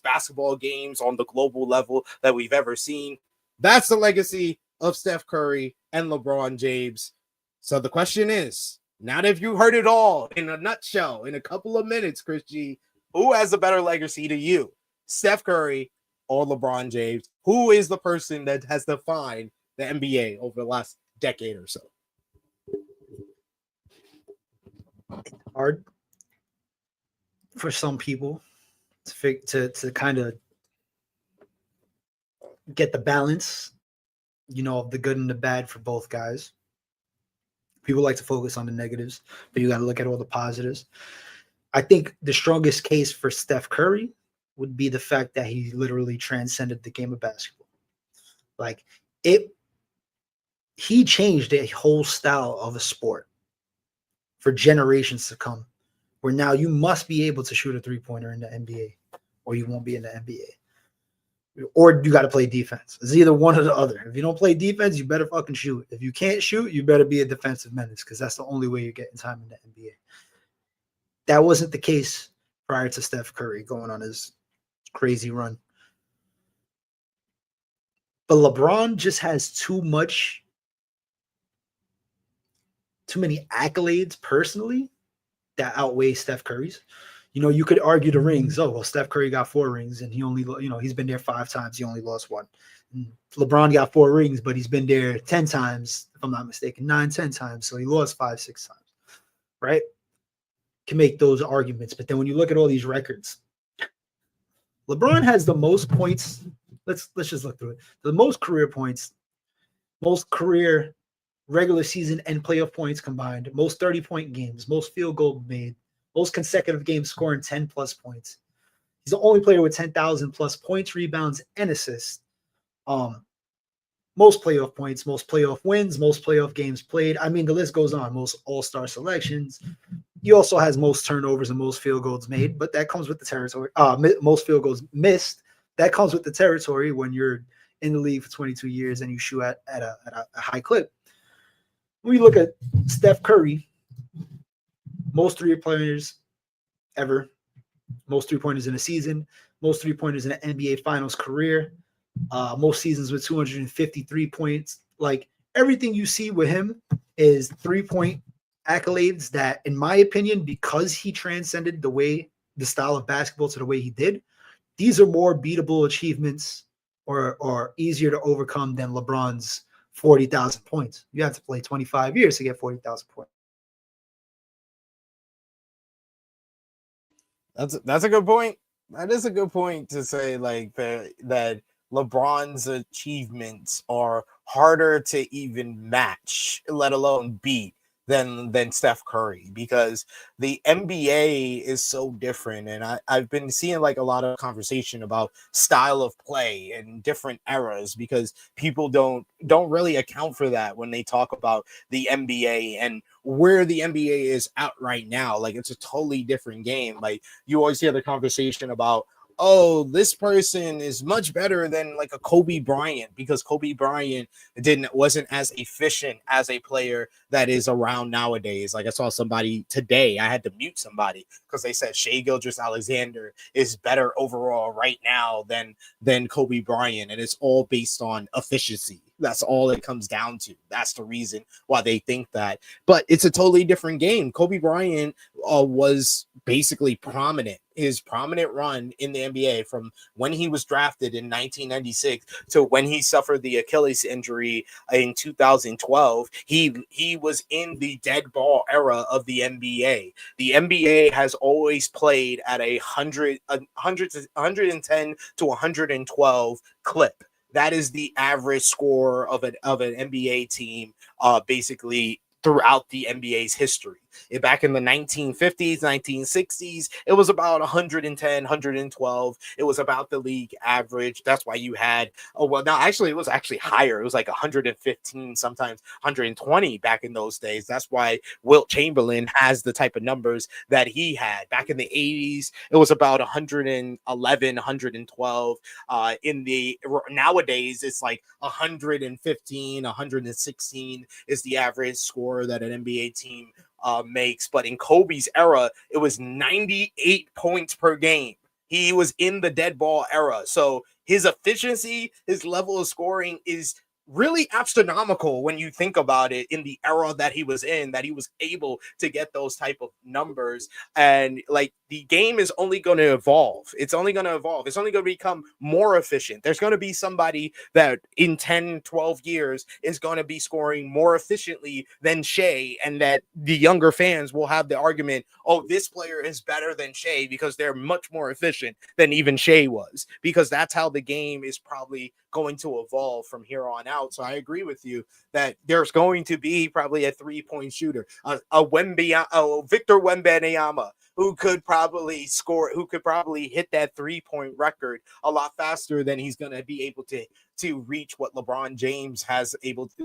basketball games on the global level that we've ever seen. That's the legacy of Steph Curry and LeBron James. So the question is, now that you've heard it all in a nutshell, in a couple of minutes, Chris G, who has a better legacy to you, Steph Curry or LeBron James? Who is the person that has defined the NBA over the last decade or so?
Hard for some people to kind of get the balance, of the good and the bad for both guys. People like to focus on the negatives, but you got to look at all the positives. I think the strongest case for Steph Curry would be the fact that he literally transcended the game of basketball. He changed a whole style of a sport for generations to come, where now you must be able to shoot a three-pointer in the NBA, or you won't be in the NBA. Or you got to play defense. It's either one or the other. If you don't play defense, you better fucking shoot. If you can't shoot, you better be a defensive menace, because that's the only way you're getting time in the NBA. That wasn't the case prior to Steph Curry going on his crazy run. But LeBron just has too many accolades personally that outweigh Steph Curry's. You could argue the rings. Oh, well, Steph Curry got 4 rings and he only, he's been there 5 times. He only lost 1. And LeBron got 4 rings, but he's been there 10 times, if I'm not mistaken, 9-10 times. So he lost 5-6 times, right? Can make those arguments. But then when you look at all these records, LeBron has the most points. Let's just look through it. The most career points, most career regular season and playoff points combined, most 30-point games, most field goal made, most consecutive games scoring 10+ points. He's the only player with 10,000+ points, rebounds, and assists. Most playoff points, most playoff wins, most playoff games played. I mean, the list goes on. Most all-star selections. He also has most turnovers and most field goals made, but that comes with the territory. Most field goals missed. That comes with the territory when you're in the league for 22 years and you shoot at a high clip. When you look at Steph Curry, most 3-pointers ever, most 3-pointers in a season, most 3-pointers in an NBA Finals career, most seasons with 253 points. Everything you see with him is 3-point accolades that, in my opinion, because he transcended the style of basketball to the way he did, these are more beatable achievements or easier to overcome than LeBron's 40,000 points. You have to play 25 years to get 40,000 points.
That's a good point. That is a good point to say that LeBron's achievements are harder to even match, let alone beat, than Steph Curry, because the NBA is so different. And I've been seeing a lot of conversation about style of play and different eras, because people don't really account for that when they talk about the NBA and where the NBA is at right now. It's a totally different game. You always hear the conversation about, oh, this person is much better than a Kobe Bryant, because Kobe Bryant wasn't as efficient as a player that is around nowadays. I saw somebody today, I had to mute somebody because they said Shai Gilgeous-Alexander is better overall right now than Kobe Bryant, and it's all based on efficiency. That's all it comes down to. That's the reason why they think that. But it's a totally different game. Kobe Bryant was basically prominent. His prominent run in the NBA from when he was drafted in 1996 to when he suffered the Achilles injury in 2012, he was in the dead ball era of the NBA. The NBA has always played at 110 to 112 clip. That is the average score of an NBA team, basically throughout the NBA's history. Back in the 1950s, 1960s, it was about 110, 112. It was about the league average. That's why you had, oh, well, no, actually, it was actually higher. It was like 115, sometimes 120 back in those days. That's why Wilt Chamberlain has the type of numbers that he had. Back in the 80s, it was about 111, 112. Nowadays, it's like 115, 116 is the average score that an NBA team makes. But in Kobe's era, it was 98 points per game. He was in the dead ball era. So his efficiency, his level of scoring is really astronomical when you think about it, in the era that he was in, that he was able to get those type of numbers. And like, the game is only going to evolve. It's only going to evolve. It's only going to become more efficient. There's going to be somebody that in 10, 12 years is going to be scoring more efficiently than Shea, and that the younger fans will have the argument, oh, this player is better than Shea because they're much more efficient than even Shea was, because that's how the game is probably going to evolve from here on out. So I agree with you that there's going to be probably a 3-point shooter, a Victor Wembanyama, who could probably score, who could probably hit that 3-point record a lot faster than he's going to be able to reach what LeBron James has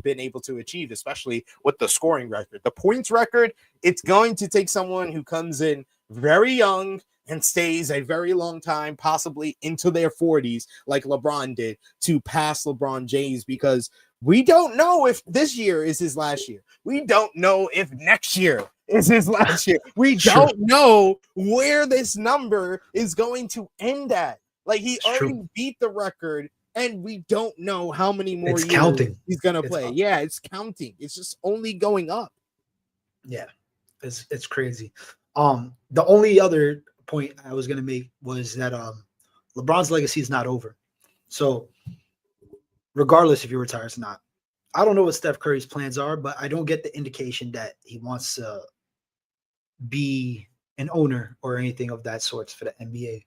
been able to achieve, especially with the scoring record. The points record, it's going to take someone who comes in very young and stays a very long time, possibly into their 40s, like LeBron did, to pass LeBron James, because we don't know if this year is his last year. We don't know if next year is his last year. We don't know where this number is going to end at. Like, he already beat the record, and we don't know how many more years
counting.
He's going to play. Yeah, it's counting. It's just only going up.
Yeah, it's crazy. The only other point I was going to make was that LeBron's legacy is not over. So regardless if he retires or not, I don't know what Steph Curry's plans are, but I don't get the indication that he wants to be an owner or anything of that sort for the NBA.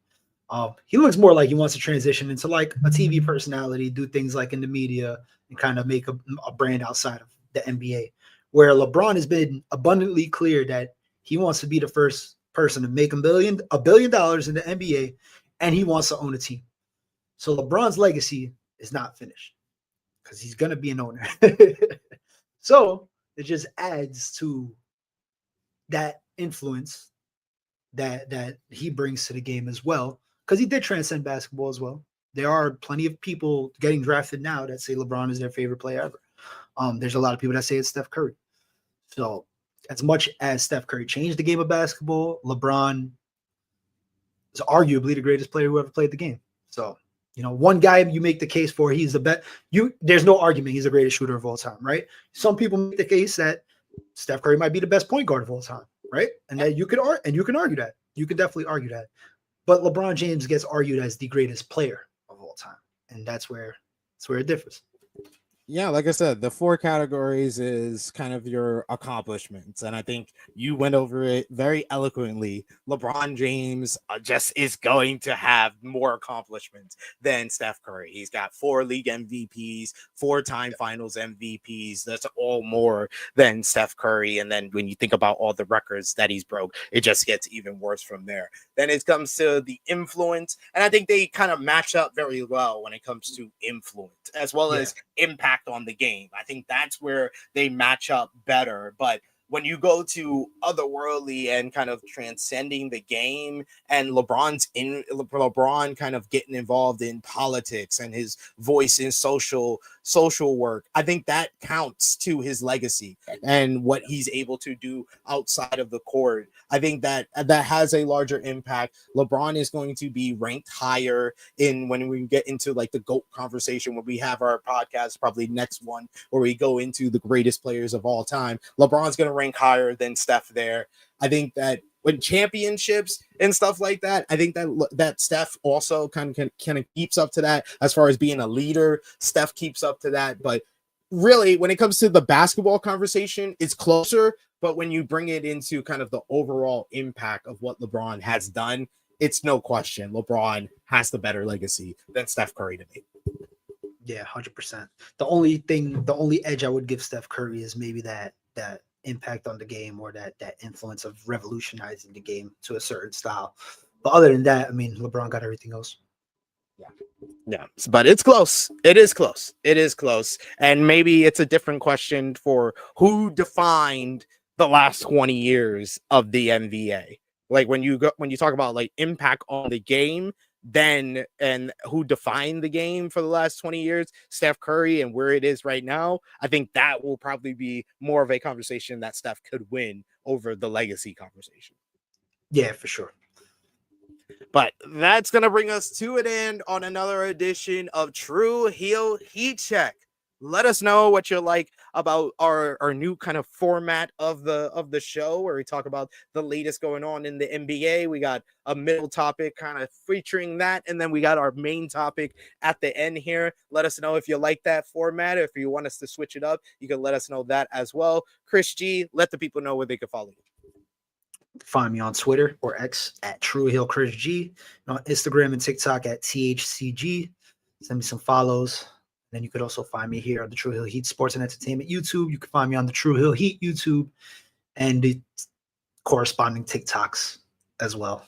He looks more like he wants to transition into like a TV personality, do things like in the media, and kind of make a brand outside of the NBA, where LeBron has been abundantly clear that he wants to be the first person to make $1 billion in the NBA, and he wants to own a team. So LeBron's legacy is not finished because he's going to be an owner. So it just adds to that influence that he brings to the game as well, because he did transcend basketball as well. There are plenty of people getting drafted now that say LeBron is their favorite player ever. There's a lot of people that say it's Steph Curry. So as much as Steph Curry changed the game of basketball, LeBron is arguably the greatest player who ever played the game. So, you know, one guy you make the case for, he's the best. There's no argument he's the greatest shooter of all time, right? Some people make the case that Steph Curry might be the best point guard of all time, right? And that you can argue that. You can definitely argue that. But LeBron James gets argued as the greatest player of all time, and that's where it differs.
Yeah, like I said, the 4 categories is kind of your accomplishments. And I think you went over it very eloquently. LeBron James just is going to have more accomplishments than Steph Curry. He's got 4 league MVPs, 4-time finals MVPs. That's all more than Steph Curry. And then when you think about all the records that he's broke, it just gets even worse from there. Then it comes to the influence. And I think they kind of match up very well when it comes to influence as well as impact on the game. I think that's where they match up better. But when you go to otherworldly and kind of transcending the game, and LeBron kind of getting involved in politics and his voice in social work, I think that counts to his legacy and what he's able to do outside of the court. I think that has a larger impact. LeBron is going to be ranked higher when we get into like the GOAT conversation, when we have our podcast, probably next one, where we go into the greatest players of all time. LeBron's going to rank higher than Steph there. I think that when championships and stuff like that, I think that Steph also kind of keeps up to that. As far as being a leader, Steph keeps up to that. But really, when it comes to the basketball conversation, it's closer. But when you bring it into kind of the overall impact of what LeBron has done, it's no question LeBron has the better legacy than Steph Curry to me.
Yeah, 100%. The only edge I would give Steph Curry is maybe that impact on the game or that influence of revolutionizing the game to a certain style. But other than that, I mean, LeBron got everything else.
Yeah, but it's close. It is close. It is close. And maybe it's a different question for who defined the last 20 years of the NBA. Like when you talk about like impact on the game, then and who defined the game for the last 20 years, Steph Curry and where it is right now, I think that will probably be more of a conversation that Steph could win over the legacy conversation.
Yeah, for sure.
But that's going to bring us to an end on another edition of Tru Heel Heat Check. Let us know what you like about our new kind of format of the show, where we talk about the latest going on in the NBA. We got a middle topic kind of featuring that, and then we got our main topic at the end here. Let us know if you like that format. If you want us to switch it up, you can let us know that as well. Chris G, let the people know where they can follow you.
Find me on Twitter or X at Tru Heel Chris G, and on Instagram and TikTok at THCG. Send me some follows. Then you could also find me here on the Tru Heel Heat Sports and Entertainment YouTube. You can find me on the Tru Heel Heat YouTube and the corresponding TikToks as well.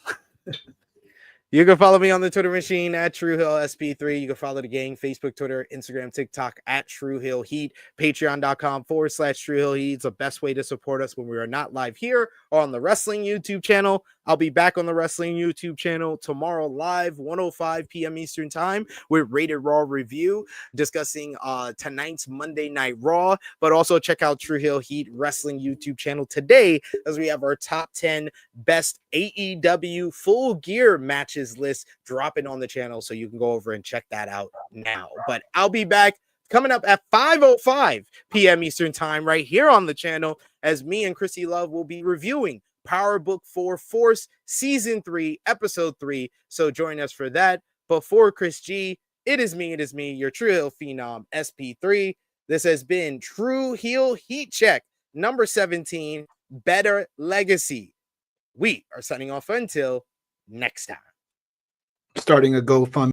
You can follow me on the Twitter machine at Tru Heel SP3. You can follow the gang, Facebook, Twitter, Instagram, TikTok at Tru Heel Heat. Patreon.com/Tru Heel Heat. It's the best way to support us when we are not live here or on the wrestling YouTube channel. I'll be back on the wrestling YouTube channel tomorrow live, 1:05 p.m. Eastern time with Rated Raw review, discussing tonight's Monday Night Raw. But also check out Tru Heel Heat wrestling YouTube channel today, as we have our top 10 best AEW full gear matches list dropping on the channel, so you can go over and check that out now. But I'll be back coming up at 5:05 p.m. Eastern time right here on the channel, as me and Chrissy Love will be reviewing Power Book 4 Force Season 3, Episode 3. So join us for that. But for Chris G, it is me, your Tru Heel Phenom, SP3. This has been Tru Heel Heat Check, number 17, Better Legacy. We are signing off until next time.
Starting a GoFundMe.